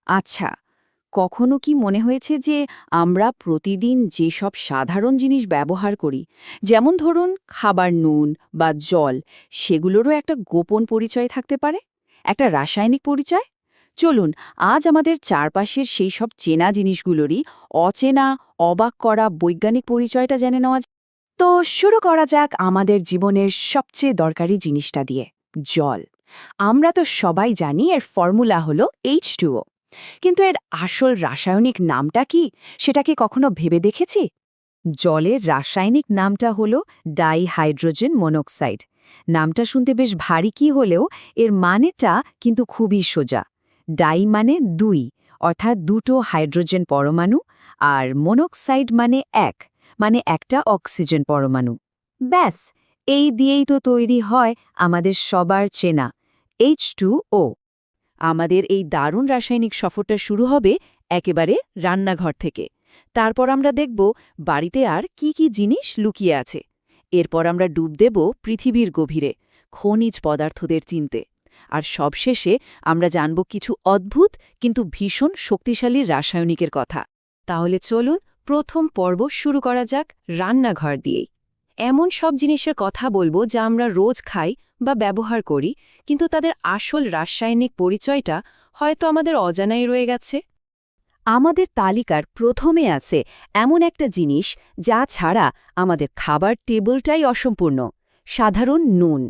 আচ্ছা, কখনো কি মনে হয়েছে যে আমরা প্রতিদিন যেসব সাধারণ জিনিস ব্যবহার করি, যেমন ধরুন খাবার নুন বা জল, সেগুলোরও একটা গোপন পরিচয় থাকতে পারে? একটা রাসায়নিক পরিচয়? চলুন আজ আমাদের চারপাশের সেই সব চেনা জিনিসগুলোরই অচেনা, অবাক করা বৈজ্ঞানিক পরিচয়টা জেনে নেওয়া যাক। তো শুরু করা যাক আমাদের জীবনের সবচেয়ে দরকারি জিনিসটা দিয়ে, জল। আমরা তো সবাই জানি এর ফর্মুলা হলো H2O, কিন্তু এর আসল রাসায়নিক নামটা কি, সেটা কি কখনো ভেবে দেখেছি? জলের রাসায়নিক নামটা হলো ডাইহাইড্রোজেন মনোক্সাইড। নামটা শুনতে বেশ ভারী কি হলেও এর মানেটা কিন্তু খুবই সোজা। ডাই মানে দুই, অর্থাৎ দুটো হাইড্রোজেন পরমাণু, আর মনোক্সাইড মানে এক, মানে একটা অক্সিজেন পরমাণু। ব্যাস, এই দিয়েই তো তৈরি হয় আমাদের সবার চেনা H2O। আমাদের এই দারুণ রাসায়নিক সফরটা শুরু হবে একেবারে রান্নাঘর থেকে। তারপর আমরা দেখব বাড়িতে আর কি কি জিনিস লুকিয়ে আছে। এরপর আমরা ডুব দেব পৃথিবীর গভীরে, খনিজ পদার্থদের চিনতে। আর সবশেষে আমরা জানব কিছু অদ্ভুত কিন্তু ভীষণ শক্তিশালী রাসায়নিকের কথা। তাহলে চলুন প্রথম পর্ব শুরু করা যাক রান্নাঘর দিয়েই। এমন সব জিনিসের কথা বলবো যা আমরা রোজ খাই বা ব্যবহার করি, কিন্তু তাদের আসল রাসায়নিক পরিচয়টা হয়তো আমাদের অজানাই রয়ে গেছে। আমাদের তালিকার প্রথমে আছে এমন একটা জিনিস যা ছাড়া আমাদের খাবার টেবিলটাই অসম্পূর্ণ, সাধারণ নুন।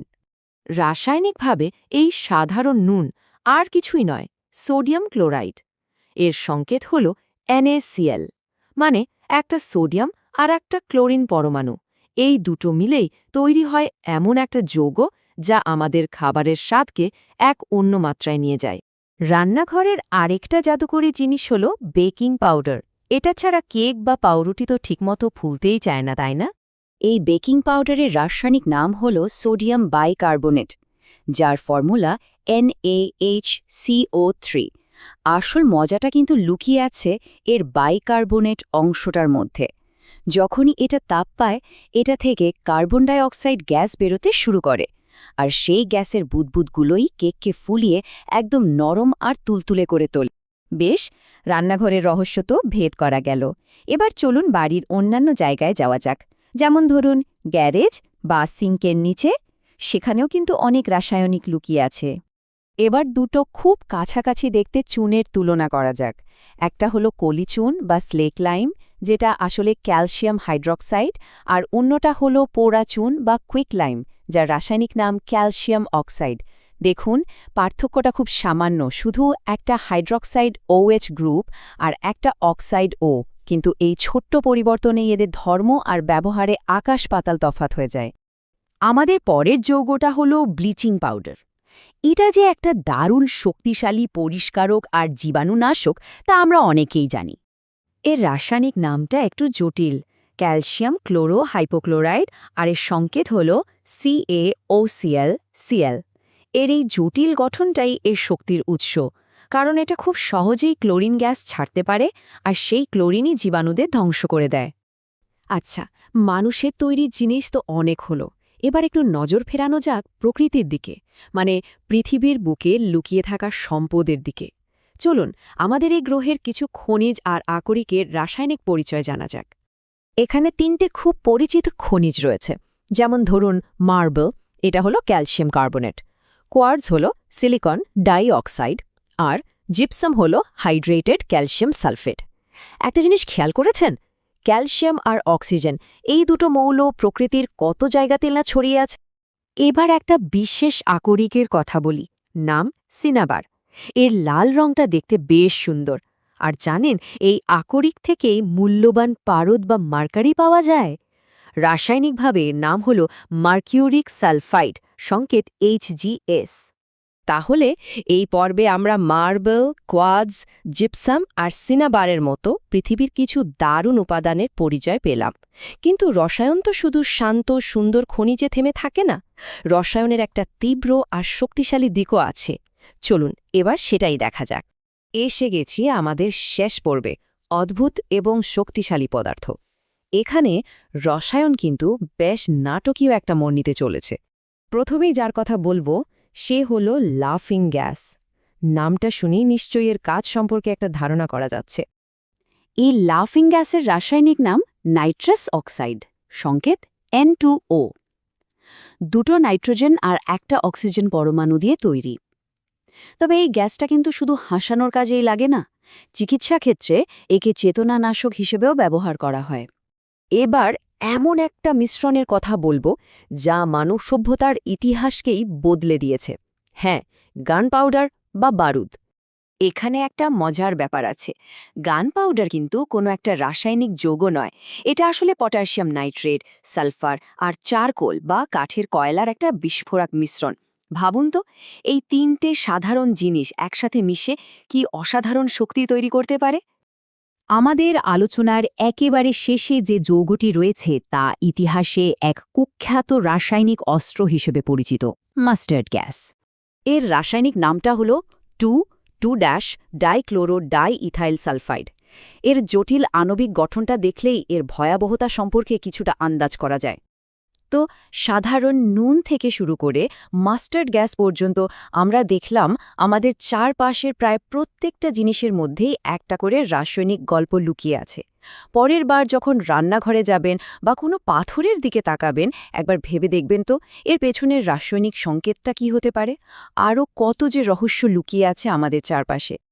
রাসায়নিকভাবে এই সাধারণ নুন আর কিছুই নয়, সোডিয়াম ক্লোরাইড। এর সংকেত হল NaCl, মানে একটা সোডিয়াম আর একটা ক্লোরিন পরমাণু। এই দুটো মিলেই তৈরি হয় এমন একটা যৌগ যা আমাদের খাবারের স্বাদকে এক অন্য মাত্রায় নিয়ে যায়। রান্নাঘরের আরেকটা জাদুকরী জিনিস হল বেকিং পাউডার। এটা ছাড়া কেক বা পাউরুটি তো ঠিকমতো ফুলতেই চায় না, তাই না? এই বেকিং পাউডারের রাসায়নিক নাম হল সোডিয়াম বাইকার্বনেট, যার ফর্মুলা NaHCO3। আসল মজাটা কিন্তু লুকিয়ে আছে এর বাইকার্বনেট অংশটার মধ্যে। যখনই এটা তাপ পায়, এটা থেকে কার্বন ডাই অক্সাইড গ্যাস বেরোতে শুরু করে, আর সেই গ্যাসের বুদবুদগুলোই কেককে ফুলিয়ে একদম নরম আর তুলতুলে করে তোলে। বেশ, রান্নাঘরের রহস্য তো ভেদ করা গেল। এবার চলুন বাড়ির অন্যান্য জায়গায় যাওয়া যাক, যেমন ধরুন গ্যারেজ বা সিঙ্কের নিচে। সেখানেও কিন্তু অনেক রাসায়নিক লুকিয়ে আছে। এবার দুটো খুব কাছাকাছি দেখতে চুনের তুলনা করা যাক। একটা হলো কলি চুন বা স্লেক লাইম, যেটা আসলে ক্যালসিয়াম হাইড্রক্সাইড, আর অন্যটা হলো পোড়া চুন বা কুইক লাইম, যার রাসায়নিক নাম ক্যালসিয়াম অক্সাইড। দেখুন, পার্থক্যটা খুব সামান্য, শুধু একটা হাইড্রক্সাইড OH গ্রুপ আর একটা অক্সাইড O, কিন্তু এই ছোট্ট পরিবর্তনেই এদের ধর্ম আর ব্যবহারে আকাশ পাতাল তফাত হয়ে যায়। আমাদের পরের যৌগটা হলো ব্লিচিং পাউডার। এটা যে একটা দারুণ শক্তিশালী পরিষ্কারক আর জীবাণুনাশক তা আমরা অনেকেই জানি। এর রাসায়নিক নামটা একটু জটিল, ক্যালসিয়াম ক্লোরো হাইপোক্লোরাইড, আর এর সংকেত হল CaOCl। এর এই জটিল গঠনটাই এর শক্তির উৎস, কারণ এটা খুব সহজেই ক্লোরিন গ্যাস ছাড়তে পারে, আর সেই ক্লোরিনই জীবাণুদের ধ্বংস করে দেয়। আচ্ছা, মানুষের তৈরি জিনিস তো অনেক হলো। এবার একটু নজর ফেরানো যাক প্রকৃতির দিকে, মানে পৃথিবীর বুকে লুকিয়ে থাকা সম্পদের দিকে। চলুন আমাদের এই গ্রহের কিছু খনিজ আর আকরিকের রাসায়নিক পরিচয় জানা যাক। এখানে তিনটে খুব পরিচিত খনিজ রয়েছে, যেমন ধরুন মার্বেল, এটা হলো ক্যালসিয়াম কার্বনেট। কোয়ার্টজ হলো সিলিকন ডাই অক্সাইড, আর জিপসাম হলো হাইড্রেটেড ক্যালসিয়াম সালফেট। একটা জিনিস খেয়াল করেছেন, ক্যালসিয়াম আর অক্সিজেন, এই দুটো মৌল প্রকৃতির কত জায়গাতে না ছড়িয়ে আছে। এবার একটা বিশেষ আকরিকের কথা বলি, নাম সিনাবার। এর লাল রংটা দেখতে বেশ সুন্দর। আর জানেন, এই আকরিক থেকেই মূল্যবান পারদ বা মার্কারি পাওয়া যায়। রাসায়নিকভাবে এর নাম হল মার্কিউরিক সালফাইড, সংকেত HGS। তাহলে এই পর্বে আমরা মার্বেল, কোয়ার্টজ, জিপসাম আর সিনাবারের মতো পৃথিবীর কিছু দারুণ উপাদানের পরিচয় পেলাম। কিন্তু রসায়ন তো শুধু শান্ত সুন্দর খনিজে থেমে থাকে না, রসায়নের একটা তীব্র আর শক্তিশালী দিকও আছে। চলুন এবার সেটাই দেখা যাক। এসে গেছি আমাদের শেষ পর্বে, অদ্ভুত এবং শক্তিশালী পদার্থ। এখানে রসায়ন কিন্তু বেশ নাটকীয় একটা মোড় নিতে চলেছে। প্রথমেই যার কথা বলবো সে হলো লাফিং গ্যাস। নামটা শুনেই নিশ্চয়ই এর কাজ সম্পর্কে একটা ধারণা করা যাচ্ছে। এই লাফিং গ্যাসের রাসায়নিক নাম নাইট্রাস অক্সাইড, সংকেত N2O। দুটো নাইট্রোজেন আর একটা অক্সিজেন পরমাণু দিয়ে তৈরি। তবে এই গ্যাসটা কিন্তু শুধু হাসানোর কাজেই লাগে না, চিকিৎসা ক্ষেত্রে একে চেতনানাশক হিসেবেও ব্যবহার করা হয়। এবার এমন একটা মিশ্রণের কথা বলবো যা মানব সভ্যতার ইতিহাসকেই বদলে দিয়েছে। হ্যাঁ, গান পাউডার বা বারুদ। এখানে একটা মজার ব্যাপার আছে। গান পাউডার কিন্তু কোনো একটা রাসায়নিক যৌগ নয়। এটা আসলে পটাশিয়াম নাইট্রেট, সালফার আর চারকোল বা কাঠের কয়লার একটা বিস্ফোরক মিশ্রণ। ভাবুন তো, এই তিনটে সাধারণ জিনিস একসাথে মিশে কি অসাধারণ শক্তি তৈরি করতে পারে। আমাদের আলোচনার একেবারে শেষে যে যৌগটি রয়েছে তা ইতিহাসে এক কুখ্যাত রাসায়নিক অস্ত্র হিসেবে পরিচিত, মাস্টার্ড গ্যাস। এর রাসায়নিক নামটা হল 2,2-ডাইক্লোরো-ডাই-ইথাইল সালফাইড। এর জটিল আণবিক গঠনটা দেখলেই এর ভয়াবহতা সম্পর্কে কিছুটা আন্দাজ করা যায়। তো সাধারণ নুন থেকে শুরু করে মাস্টার্ড গ্যাস পর্যন্ত আমরা দেখলাম আমাদের চারপাশের প্রায় প্রত্যেকটা জিনিসের মধ্যেই একটা করে রাসায়নিক গল্প লুকিয়ে আছে। পরের বার যখন রান্নাঘরে যাবেন বা কোনো পাথরের দিকে তাকাবেন, একবার ভেবে দেখবেন তো এর পেছনের রাসায়নিক সংকেতটা কি হতে পারে, আরও কত যে রহস্য লুকিয়ে আছে আমাদের চারপাশে।